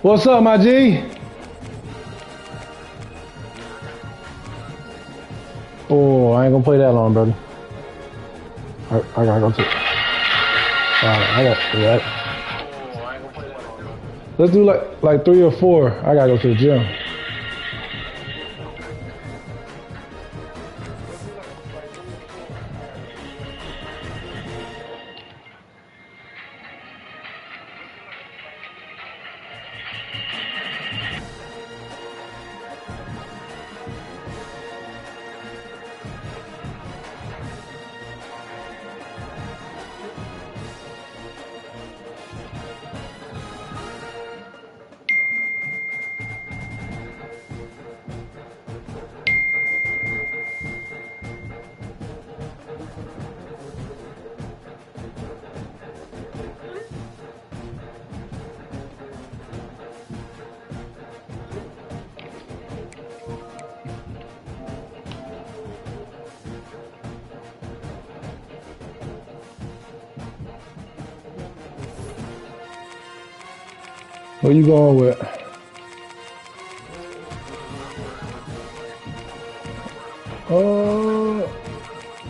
What's up, my G? Oh, I ain't gonna play that long, brother. I gotta go to. I got yeah. Let's do like 3 or 4. I gotta go to the gym. Where you going with?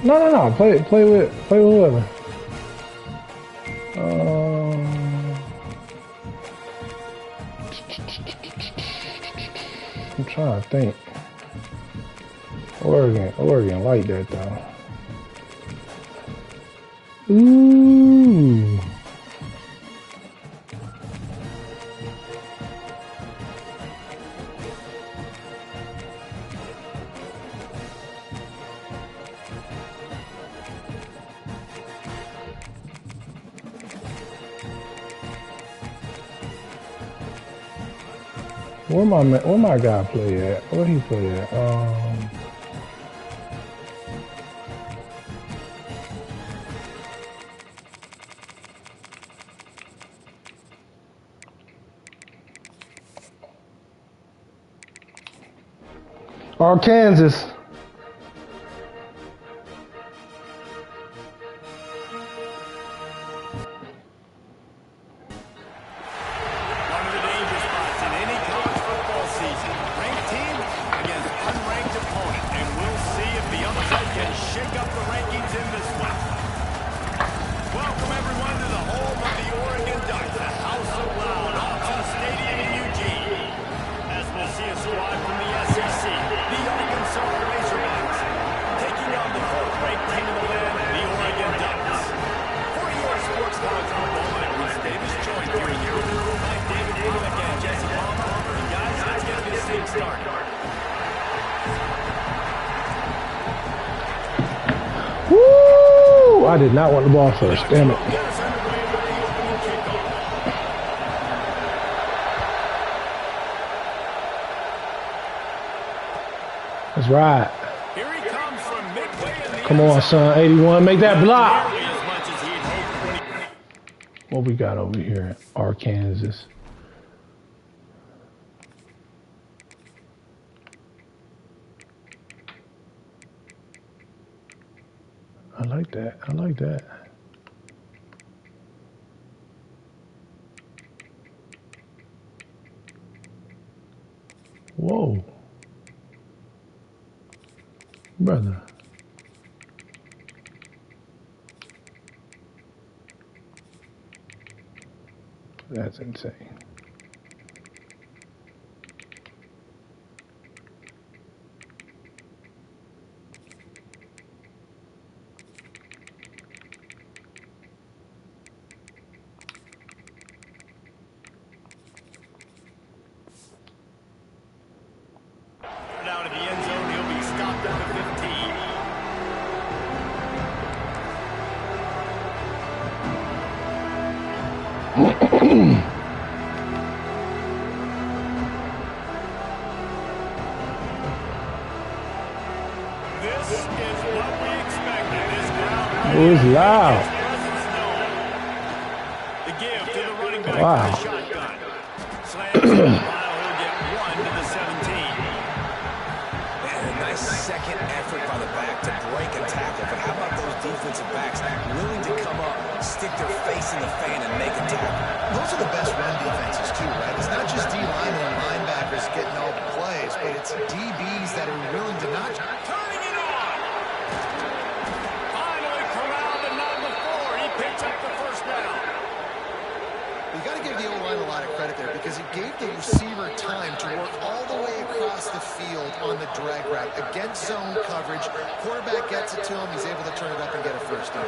No. Play with whoever. I'm trying to think. Oregon like that though. Ooh. Where my guy play at? Where he play at? Arkansas. Woo! I did not want the ball first. Damn it. That's right. Come on, son. 81. Make that block. What we got over here? Arkansas. I like that. I like that. Whoa. Brother. That's insane. Out of the end zone, he'll be stopped at the 15. This is what we expected. This crowd It was loud. The give to the running back. Wow. Shotgun. Slams the mile. He'll get 1 to the 17. And a nice second effort by the back to break a tackle. But how about those defensive backs willing to come up, stick their face in the fan, and make a tackle? Those are the best run defenses too, right? It's not not just D-linemen and linebackers getting all the plays, but it's DBs that are willing to not... Turning it on. Finally corralled and not before. He picks up the first down. You got to give the O-line a lot of credit there because it gave the receiver time to work all the way across the field on the drag route against zone coverage. Quarterback gets it to him. He's able to turn it up and get a first down.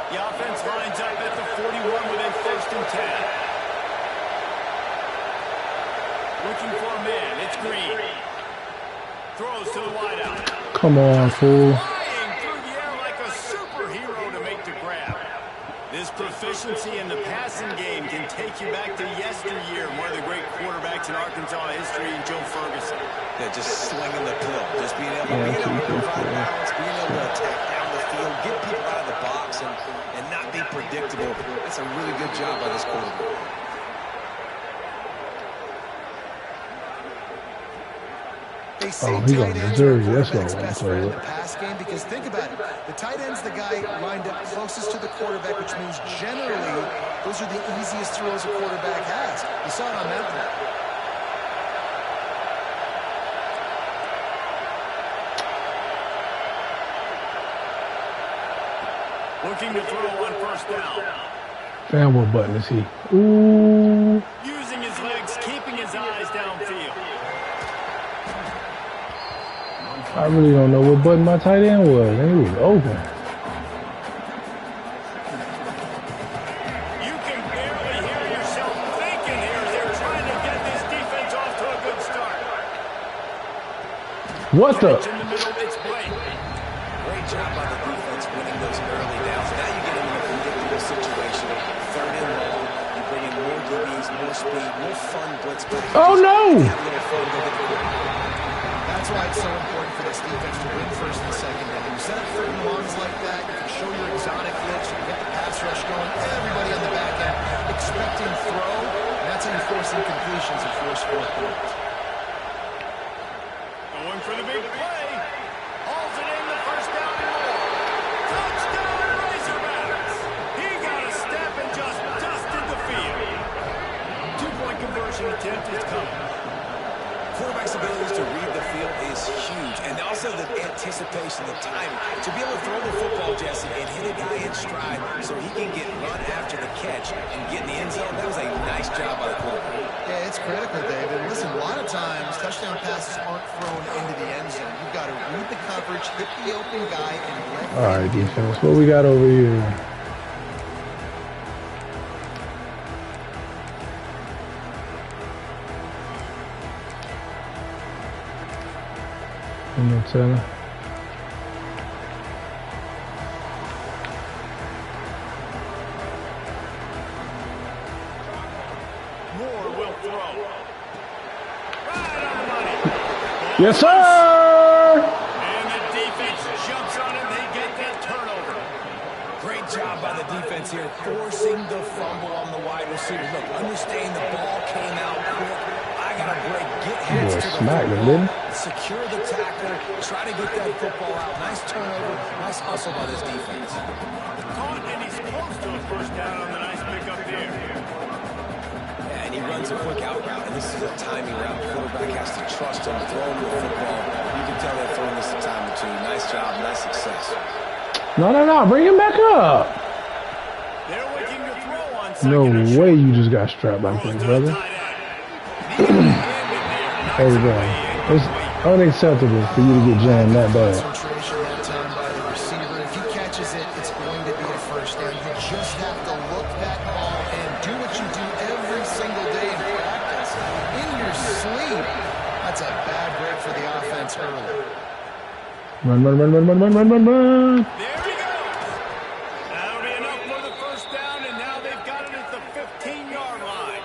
The offense lines up at the 41 within 1st and 10. Looking for a man. It's Green. Throws to the wideout. Come on, fool. Flying through the air like a superhero to make the grab. This proficiency in the passing game can take you back to yesteryear. One of the great quarterbacks in Arkansas history, Joe Ferguson. Yeah, just swinging the pill. Just being able to provide balance, being able to attack down the field, get people out of the box, and not be predictable. That's a really good job by this quarterback. Oh, he's on Missouri. That's what I want to play with. Pass game, because think about it. The tight end's the guy lined up closest to the quarterback, which means generally those are the easiest throws a quarterback has. You saw it on that play. Looking to throw on first down. Damn, what button is he? Ooh. Using his legs, keeping his eyes downfield. I really don't know what button my tight end was, and he was open. You can barely hear yourself thinking here as they're trying to get this defense off to a good start. What the? In the middle, it's Blake. Great job by the defense winning those early downs. Now you get into a predictable situation. 3rd and long. You bring in more DBs, more speed, more fun blitz. Oh, no! That's why it's so important for this defense to win 1st and 2nd down. You set up 3rd and longs like that, you can show your exotic looks, you can get the pass rush going, everybody on the back end expecting throw, and that's how you force incompletions and force 4th points. Going for the big play. Hauls it in, the first down and more. Touchdown Razorbacks. He got a step and just dusted the field. 2-point conversion attempt is coming. Quarterback's abilities to read the field is huge, and also the anticipation, the timing. To be able to throw the football, Jesse, and hit a guy in stride so he can get run after the catch and get in the end zone, that was a nice job by the quarterback. Yeah, it's critical, David. Listen, a lot of times, touchdown passes aren't thrown into the end zone. You've got to read the coverage, hit the open guy, and let All right, defense. What we got over here? No telling. Moore will throw. Right on the money. Yes, sir! And the defense jumps on it. They get that turnover. Great job by the defense here, forcing the fumble on the wide receiver. Look, understand the ball came out quick. I got to break, get heads to the football, secure the tackle, try to get that football out. Nice turnover, nice hustle by this defense. Caught, and he's close to a first down on the nice pickup there. Yeah, and he runs a quick out route, and this is a timing route. The quarterback has to trust him, throw him the football. You can tell they're throwing this a time or two. Nice job, nice success. No, bring him back up. They're looking to throw on No second and way short. you just got strapped like that, brother. Hey, bro, it's unacceptable for you to get jammed that bad. Concentration that time by the receiver. If he catches it, it's going to be a first down. You just have to look that ball and do what you do every single day in practice. In your sleep. That's a bad break for the offense early. Run. There he goes. That'll be enough for the first down, and now they've got it at the 15-yard line.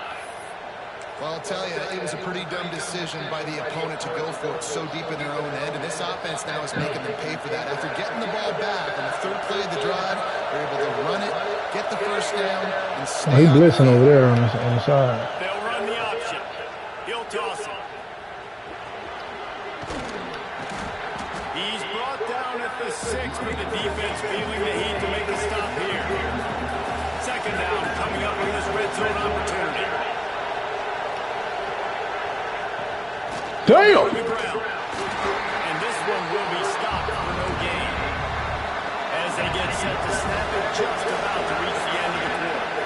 Well, I'll tell you, it was a pretty dumb decision by the opponent to go for it so deep in their own end, and this offense now is making them pay for that. After getting the ball back on the 3rd play of the drive, they're able to run it, get the first down, and stay He's on blitzing over there on the side. They'll run the option. He'll toss it. He's brought down at the 6, but the defense feeling the heat to make a stop here. 2nd down coming up with this red zone opportunity. Damn! to the ground. And this one will be stopped for no gain. As they get set to snap it, just about to reach the end of the quarter.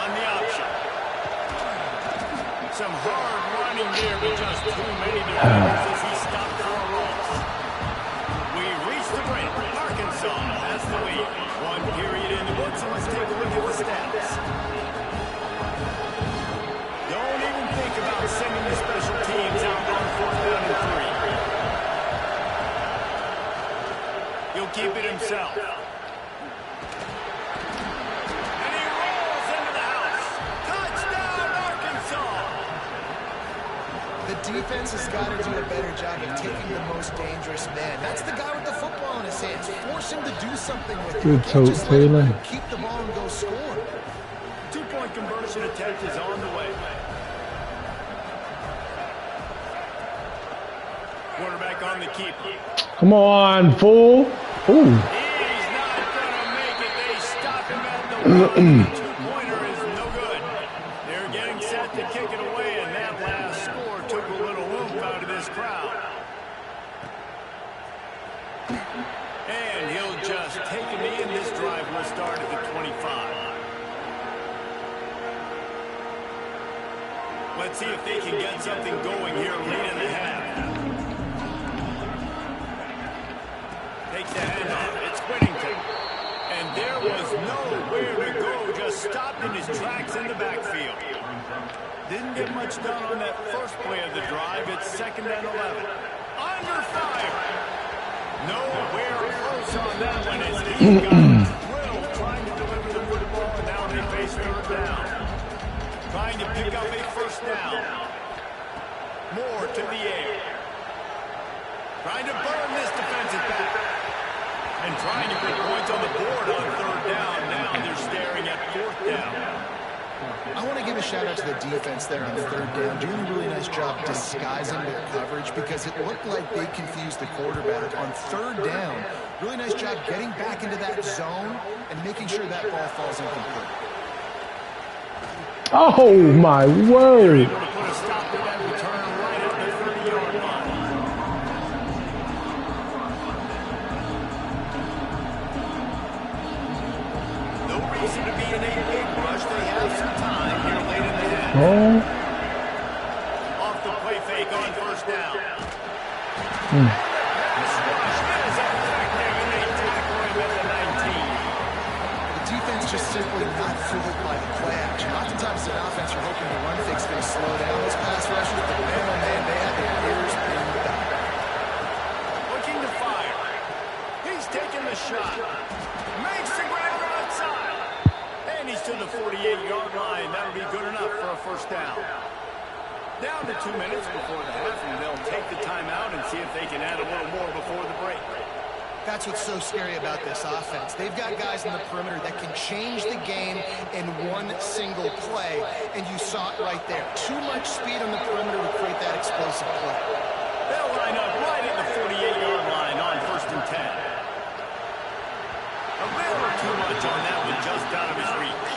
On the option. Some hard running there, but just too many defenders as he stopped for a loss. We reach the break. Arkansas has the lead. One period in the books, and let's take a look at the stats. Don't even think about sending the special teams out on 4th down and 3. He'll keep it himself. And he rolls into the house. Touchdown, Arkansas! The defense has got to do a better job of taking the most dangerous man. That's the guy with the football in his hands. Force him to do something with it. Good Can't just let Taylor. him keep the ball and go score. Two-point conversion attempt is on the way. Quarterback on the keeper. Come on, fool. Ooh. He's not going to make it. They stop him at the one. The two-pointer is no good. They're getting set to kick it away, and that last score took a little oomph out of this crowd. And he'll just take a knee, and this drive will start at the 25. Let's see if they can get something going here late in the half. Takes the handoff. It's Whittington. And there was nowhere to go. Just stopped in his tracks in the backfield. Didn't get much done on that first play of the drive. It's 2nd and 11. Under fire. Nowhere close on that one as he got drilled trying to deliver the football, and now they face 3rd down. Trying to pick up a 1st down. Moore to the air. Trying to burn this defensive back. And trying to put points on the board on 3rd down. Now they're staring at 4th down. I want to give a shout out to the defense there on 3rd down, doing a really nice job disguising their coverage because it looked like they confused the quarterback on 3rd down. Really nice job getting back into that zone and making sure that ball falls incomplete. Oh, my word. Able to put a stop to that return right at the 30-yard line. No reason to be in a big rush. They have some time here late in the half. Oh. Off the play fake on 1st down. Hmm. This rush is effective, and they tackle him at the 19. The defense just simply not fooled by the play action. Oftentimes, an offense are hoping the run fake's going to slow down those pass rushers, but man, oh man, they had their ears pinned back. Looking to fire. He's taking the shot. Makes the grab outside. And he's to the 48-yard line. That'll be good enough for a 1st down. Down to 2 minutes before the half, and they'll take the timeout and see if they can add a little more before the break. That's what's so scary about this offense. They've got guys in the perimeter that can change the game in one single play, and you saw it right there. Too much speed on the perimeter to create that explosive play. They'll line up right at the 48-yard line on 1st and 10. A little too much on that one, just out of his reach.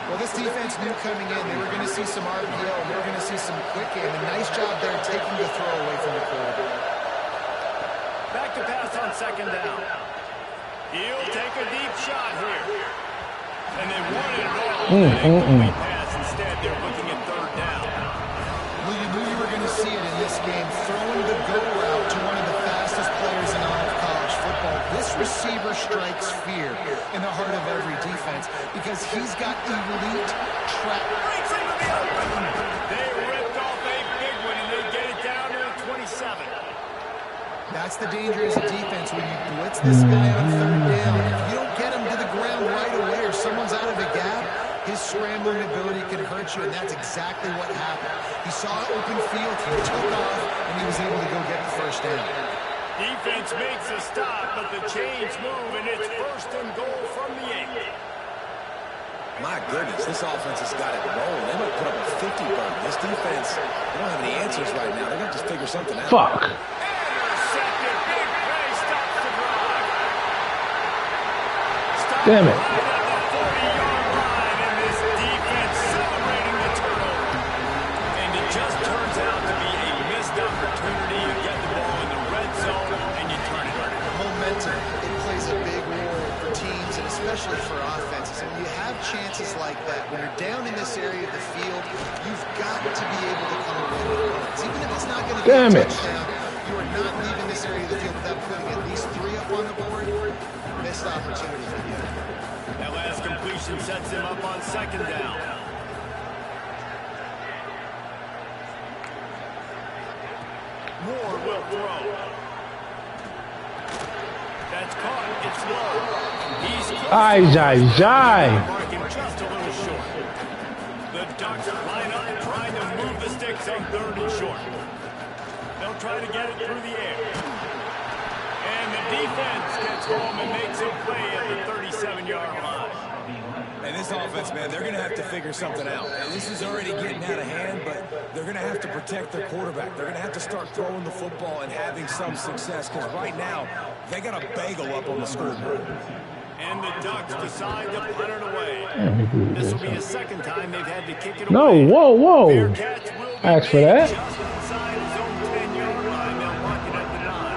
Well, this defense knew coming in they were going to see some RPO, and they were going to see some quick game. A nice job there taking the throw away from the quarterback. Back to pass on 2nd down. He'll take a deep shot here. And they wanted it all. Incomplete pass. Instead, they're looking at 3rd down. Well, you knew you were going to see it in this game, throwing the go route to one of the fastest players in all of college football. This receiver strikes fear in the heart of every defense because he's got elite track. Breaks into the open. They ripped off a big one, and they get it down to the 27. That's the danger as a defense when you blitz this guy on 3rd down. If you don't get him to the ground right away or someone's out of a gap, his scrambling ability can hurt you, and that's exactly what happened. He saw open field, he took off, and he was able to go get the 1st down. Defense makes a stop, but the chains move, and it's 1st and goal from the 8. My goodness, this offense has got it rolling. They might put up a 50 burn. This defense, they don't have any answers right now. They're going to just figure something out. Fuck. Intercepted. Big play. Stops the drive. Damn it. Right at the 40-yard line, and this defense celebrating the turnover. And it just turns out to be a missed especially for offenses. And when you have chances like that, when you're down in this area of the field, you've got to be able to come away with points. Even if it's not going to be a touchdown, you are not leaving this area of the field without putting at least 3 up on the board. Missed opportunity for you. That last completion sets him up on second down. Moore will throw. That's caught. It's low. He's marking just a little short. The Ducks line up trying to move the sticks on 3rd and short. They'll try to get it through the air. And the defense gets home and makes a play at the 37-yard line. And this offense, man, they're going to have to figure something out. And this is already getting out of hand, but they're going to have to protect their quarterback. They're going to have to start throwing the football and having some success, because right now, they got a bagel up on the scoreboard. And the Ducks decide to punt it away. This will be the second time they've had to kick it No, away. whoa. Bearcats will be Ask for that. just inside his own 10-yard line. They'll mark it at the 9.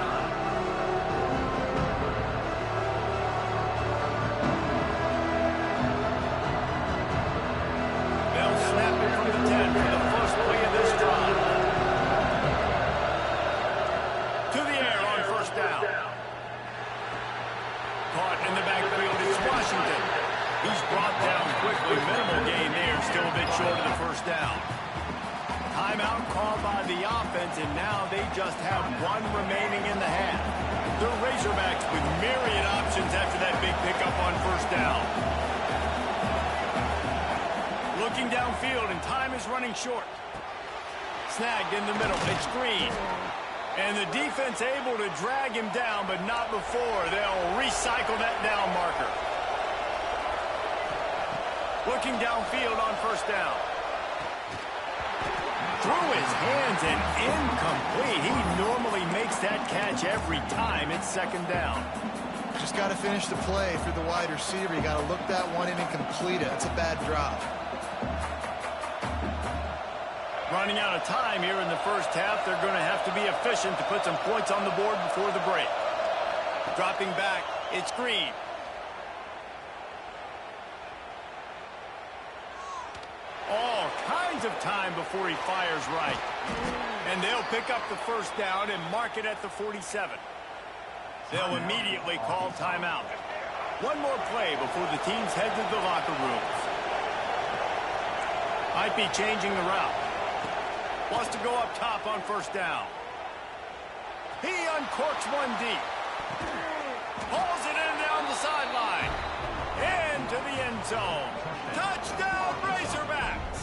They'll snap it from the 10 for the first play of this drive. To the air on first down. Caught in the backfield is Washington. He's brought down quickly. Minimal gain there, still a bit short of the first down. Timeout called by the offense, and now they just have 1 remaining in the half. The Razorbacks with myriad options after that big pickup on first down. Looking downfield, and time is running short. Snagged in the middle. It's Green. And the defense able to drag him down, but not before. They'll recycle that down marker. Looking downfield on first down. Through his hands and incomplete. He normally makes that catch every time. It's second down. Just got to finish the play through the wide receiver. You got to look that one in and complete it. That's a bad drop. Running out of time here in the first half. They're going to have to be efficient to put some points on the board before the break. Dropping back, it's Green. All kinds of time before he fires right. And they'll pick up the first down and mark it at the 47. They'll immediately call timeout. One more play before the teams head to the locker rooms. Might be changing the route. Wants to go up top on first down. He uncorks one deep. Pulls it in down the sideline. Into the end zone. Touchdown, Razorbacks!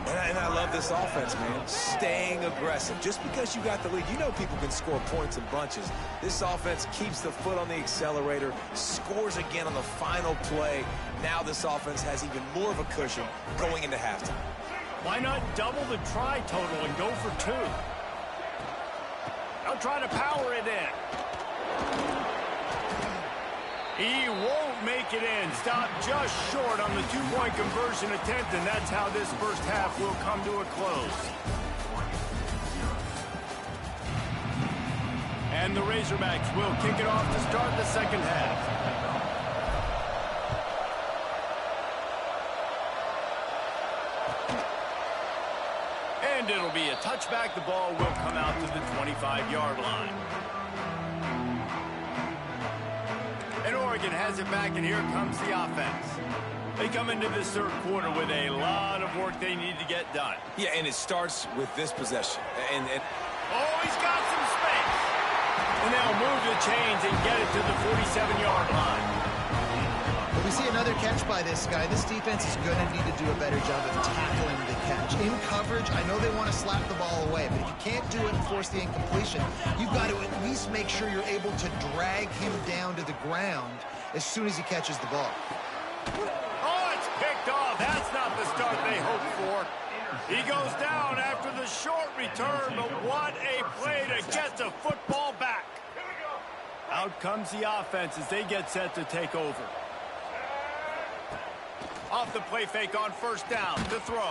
And I love this offense, man. Staying aggressive. Just because you got the lead, you know people can score points in bunches. This offense keeps the foot on the accelerator, scores again on the final play. Now this offense has even more of a cushion going into halftime. Why not double the try total and go for 2? They'll try to power it in. He won't make it in. Stopped just short on the 2-point conversion attempt, and that's how this first half will come to a close. And the Razorbacks will kick it off to start the second half. And it'll be a touchback. The ball will come out to the 25-yard line. And Oregon has it back, and here comes the offense. They come into this third quarter with a lot of work they need to get done. Yeah, and it starts with this possession. And Oh, he's got some space. And they'll move the chains and get it to the 47-yard line. If we see another catch by this guy, this defense is going to need to do a better job of tackling the catch. In coverage, I know they want to slap the ball away, but if you can't do it and force the incompletion, you've got to at least make sure you're able to drag him down to the ground as soon as he catches the ball. Oh, it's picked off. That's not the start they hoped for. He goes down after the short return, but what a play to get the football back. Out comes the offense as they get set to take over. Off the play fake on first down to throw.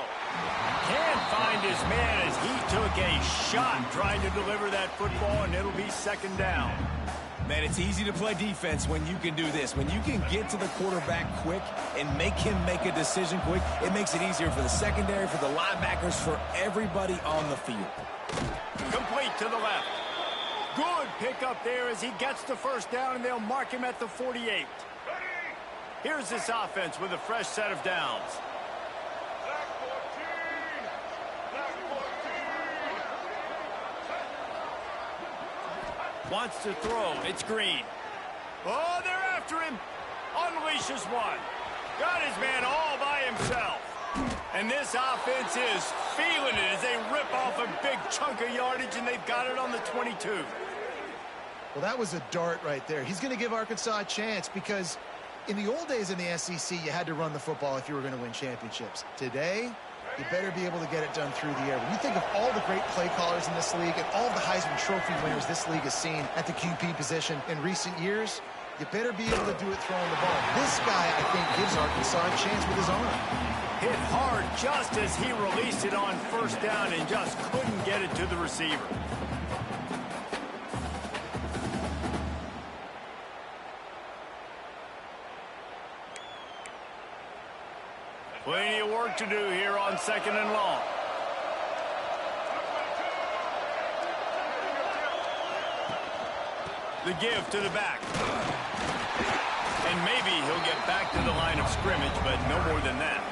Can't find his man as he took a shot trying to deliver that football, and it'll be second down. Man, it's easy to play defense when you can do this. When you can get to the quarterback quick and make him make a decision quick, it makes it easier for the secondary, for the linebackers, for everybody on the field. Complete to the left. Good pickup there as he gets the first down, and they'll mark him at the 48. Here's this offense with a fresh set of downs. Wants to throw. It's Green. Oh, they're after him. Unleashes one. Got his man all by himself. And this offense is feeling it as they rip off a big chunk of yardage, and they've got it on the 22. Well, that was a dart right there. He's going to give Arkansas a chance because in the old days in the SEC, you had to run the football if you were going to win championships. Today, you better be able to get it done through the air. When you think of all the great play callers in this league and all the Heisman Trophy winners this league has seen at the QB position in recent years, you better be able to do it throwing the ball. This guy, I think, gives Arkansas a chance with his arm. Hit hard just as he released it on first down and just couldn't get it to the receiver. Plenty of work to do here on 2nd and long. The give to the back. And maybe he'll get back to the line of scrimmage, but no more than that.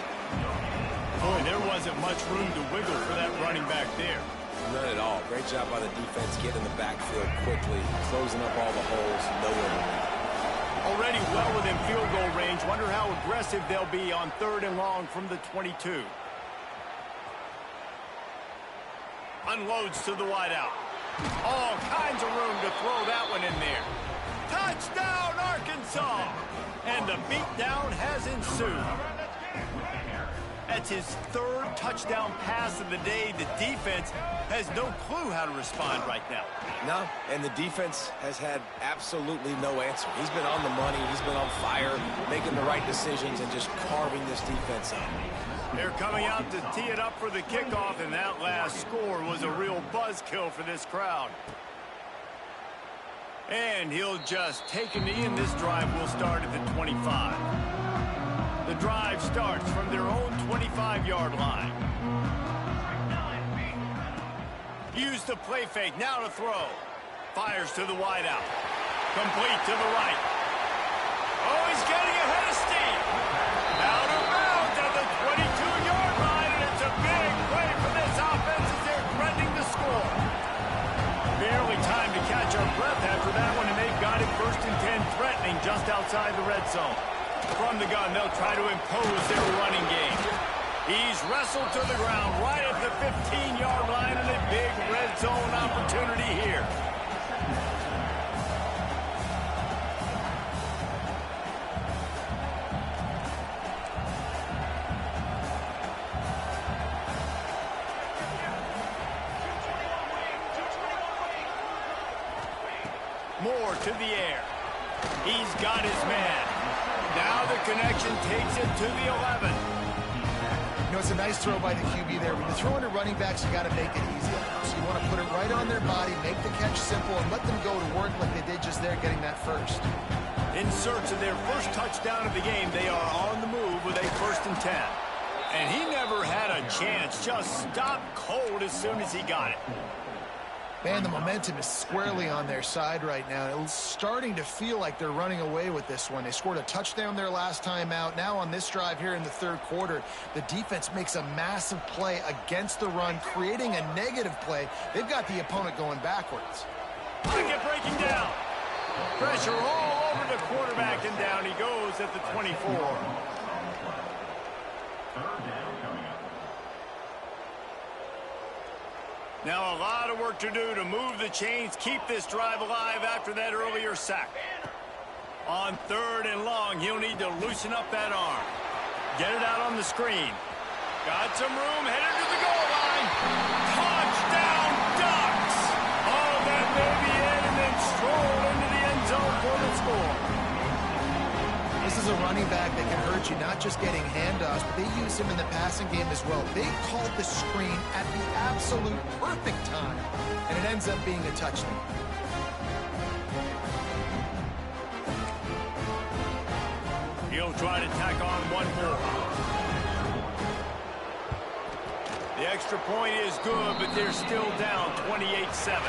Boy, there wasn't much room to wiggle for that running back there. None at all. Great job by the defense getting the backfield quickly, closing up all the holes, nowhere to lead. Already well within field goal range. Wonder how aggressive they'll be on 3rd and long from the 22. Unloads to the wideout. All kinds of room to throw that one in there. Touchdown, Arkansas! And the beatdown has ensued. That's his 3rd touchdown pass of the day. The defense has no clue how to respond right now. No, and the defense has had absolutely no answer. He's been on the money. He's been on fire, making the right decisions and just carving this defense up. They're coming out to tee it up for the kickoff, and that last score was a real buzzkill for this crowd. And he'll just take a knee, and this drive will start at the 25. The drive starts from their own 25-yard line. Use the play fake, now to throw. Fires to the wideout. Complete to the right. Oh, he's getting ahead of steam. Out of bounds at the 22-yard line, and it's a big play for this offense as they're threatening to score. Barely time to catch our breath after that one, and they've got it 1st and 10, threatening just outside the red zone. From the gun, they'll try to impose their running game. He's wrestled to the ground right at the 15-yard line, and a big red zone opportunity here. Moore to the air. He's got his man. Now the connection takes it to the 11. You know, it's a nice throw by the QB there. When you're throwing to running backs, you got to make it easy. So you want to put it right on their body, make the catch simple, and let them go to work like they did just there, getting that first. In search of their first touchdown of the game, they are on the move with a 1st and 10. And he never had a chance, just stopped cold as soon as he got it. Man, the momentum is squarely on their side right now. It's starting to feel like they're running away with this one. They scored a touchdown their last time out. Now on this drive here in the 3rd quarter, the defense makes a massive play against the run, creating a negative play. They've got the opponent going backwards. Pocket breaking down. Pressure all over the quarterback, and down he goes at the 24. Now a lot of work to do to move the chains, keep this drive alive after that earlier sack. On 3rd and long, he'll need to loosen up that arm. Get it out on the screen. Got some room, headed to the goal line. Touchdown, Ducks! Oh, that baby in, and then stroll into the end zone for the score. This is a running back that can hurt you, not just getting handoffs, but they use him in the passing game as well. They called the screen at the absolute perfect time, and it ends up being a touchdown. He'll try to tack on one more. The extra point is good, but they're still down 28-7.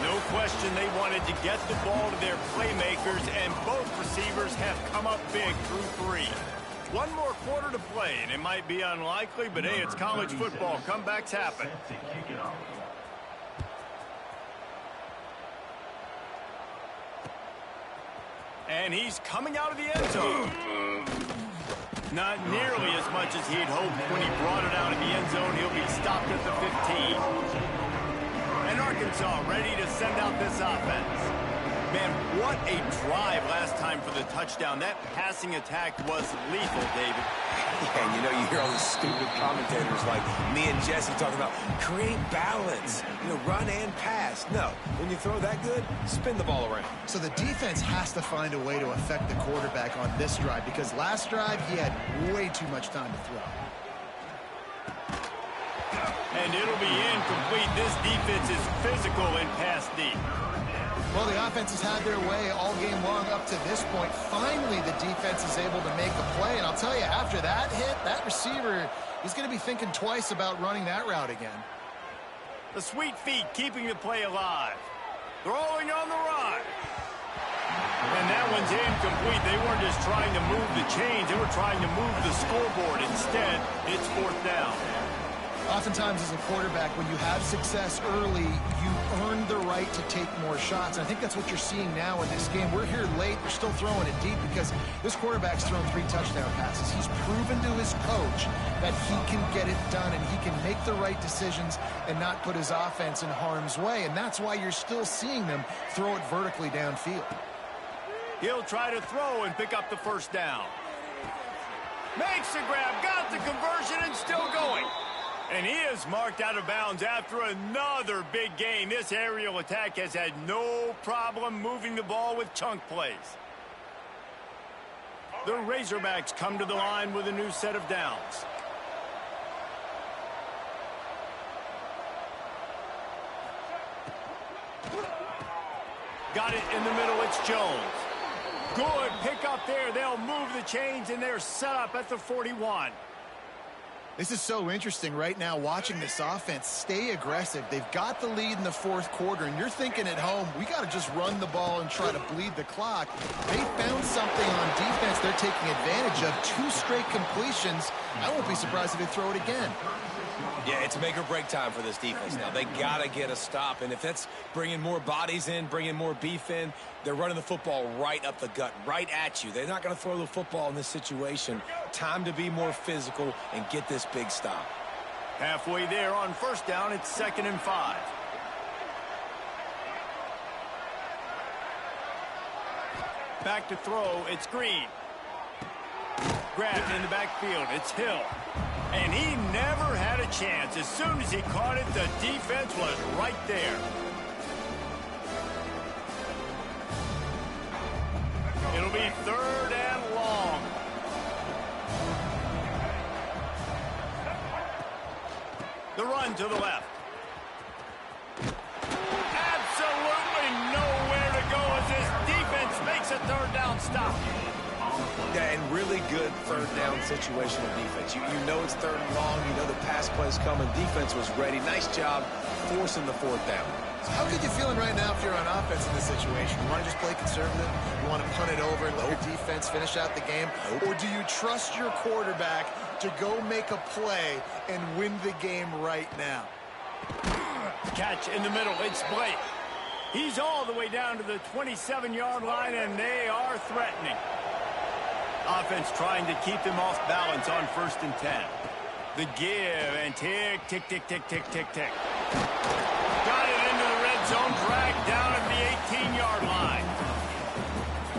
No question they wanted to get the ball to their playmakers, and both receivers have come up big through 3. One more quarter to play, and it might be unlikely, but hey, it's college football. Comebacks happen. And he's coming out of the end zone. Not nearly as much as he'd hoped when he brought it out of the end zone. He'll be stopped at the 15. And Arkansas ready to send out this offense. Man, what a drive last time for the touchdown. That passing attack was lethal, David. Yeah, you know, you hear all these stupid commentators like me and Jesse talking about create balance, run and pass. No, when you throw that good, spin the ball around. So the defense has to find a way to affect the quarterback on this drive, because last drive he had way too much time to throw. And it'll be incomplete. This defense is physical in pass deep. Well, the offense has had their way all game long up to this point. Finally, the defense is able to make a play. And I'll tell you, after that hit, that receiver is going to be thinking twice about running that route again. The sweet feet keeping the play alive. Throwing on the run. And that one's incomplete. They weren't just trying to move the chains. They were trying to move the scoreboard. Instead, it's 4th down. Oftentimes as a quarterback, when you have success early, you earn the right to take more shots. And I think that's what you're seeing now in this game. We're here late. They're still throwing it deep because this quarterback's thrown 3 touchdown passes. He's proven to his coach that he can get it done and he can make the right decisions and not put his offense in harm's way. And that's why you're still seeing them throw it vertically downfield. He'll try to throw and pick up the 1st down. Makes the grab, got the conversion, and still going. And he is marked out of bounds after another big gain. This aerial attack has had no problem moving the ball with chunk plays. The Razorbacks come to the line with a new set of downs. Got it in the middle, it's Jones. Good pick up there. They'll move the chains, and they're set up at the 41. This is so interesting right now, watching this offense stay aggressive. They've got the lead in the 4th quarter, and you're thinking at home, we got to just run the ball and try to bleed the clock. They found something on defense they're taking advantage of. 2 straight completions. I won't be surprised if they throw it again. Yeah, it's make or break time for this defense now. They got to get a stop, and if that's bringing more bodies in, bringing more beef in, they're running the football right up the gut, right at you. They're not going to throw the football in this situation. Time to be more physical and get this big stop. Halfway there on 1st down, it's 2nd and 5. Back to throw, it's Green. Grabbed in the backfield, it's Hill. And he never had a chance. As soon as he caught it, the defense was right there. It'll be 3rd and long. The run to the left. Absolutely nowhere to go as this defense makes a 3rd down stop. Yeah, and really good 3rd down situational defense. You know it's 3rd and long. You know the pass play's coming. Defense was ready. Nice job forcing the 4th down. So how good you feeling right now if you're on offense in this situation? You want to just play conservative? You want to punt it over and let your defense finish out the game? Or do you trust your quarterback to go make a play and win the game right now? Catch in the middle. It's Blake. He's all the way down to the 27-yard line, and they are threatening. Offense trying to keep them off balance on 1st and 10. The give and tick, tick, tick, tick, tick, tick, tick. Got it into the red zone, dragged down at the 18-yard line.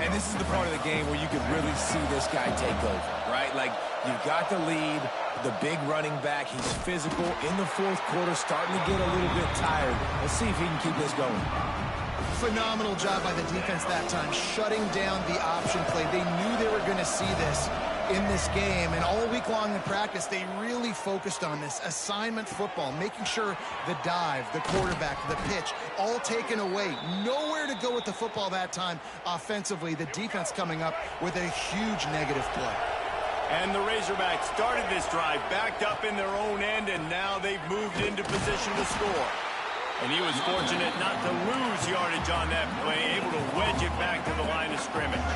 And this is the part of the game where you could really see this guy take over, right? Like, you've got the lead, the big running back. He's physical in the 4th quarter, starting to get a little bit tired. Let's see if he can keep this going. phenomenal job by the defense that time, shutting down the option play. They knew they were going to see this in this game, and all week long in practice, they really focused on this assignment football, making sure the dive, the quarterback, the pitch, all taken away. Nowhere to go with the football that time offensively. The defense coming up with a huge negative play. And the Razorbacks started this drive backed up in their own end, and now they've moved into position to score. And he was fortunate not to lose yardage on that play, able to wedge it back to the line of scrimmage.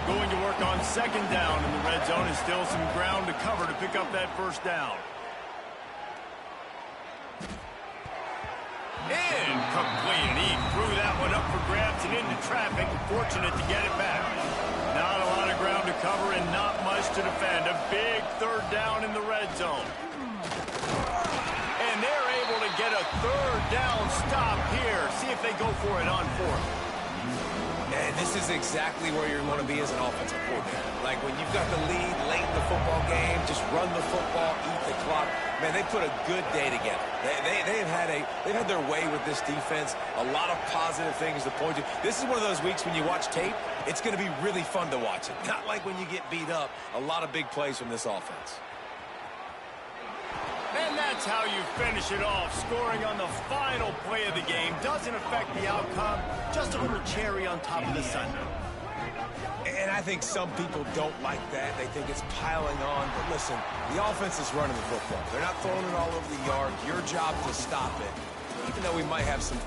Going to work on second down in the red zone, and still some ground to cover to pick up that first down. Incomplete, and he threw that one up for grabs and into traffic. Fortunate to get it back. Not a lot of ground to cover and not much to defend. A big third down in the red zone. And they're able to get a third down stop here. See if they go for it on fourth. And this is exactly where you want to be as an offensive coordinator. Like when you've got the lead late in the football game, just run the football, eat the clock. Man, they put a good day together. They've had their way with this defense. A lot of positive things to point to. This is one of those weeks when you watch tape, it's going to be really fun to watch it. Not like when you get beat up. A lot of big plays from this offense. And that's how you finish it off. Scoring on the final play of the game doesn't affect the outcome. Just a little cherry on top of the sundae. And I think some people don't like that. They think it's piling on. But listen, the offense is running the football. They're not throwing it all over the yard. Your job to stop it. Even though we might have some